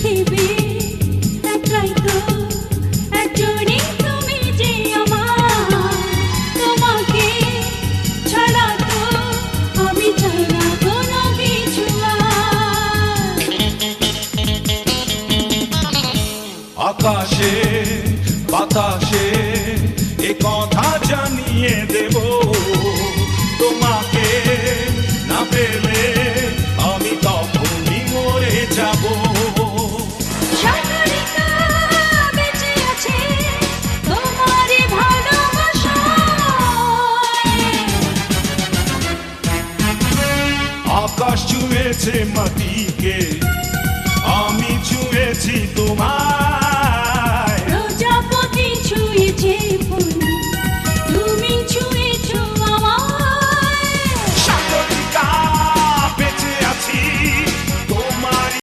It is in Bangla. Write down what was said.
পৃথিবী একটাই তো, একজনই তুমি যে আমার, তোমাকে ছাড়া তো আমি চাই না কোনো কিছু আর। আকাশে বাতাসে এ কথা জানিয়ে দেব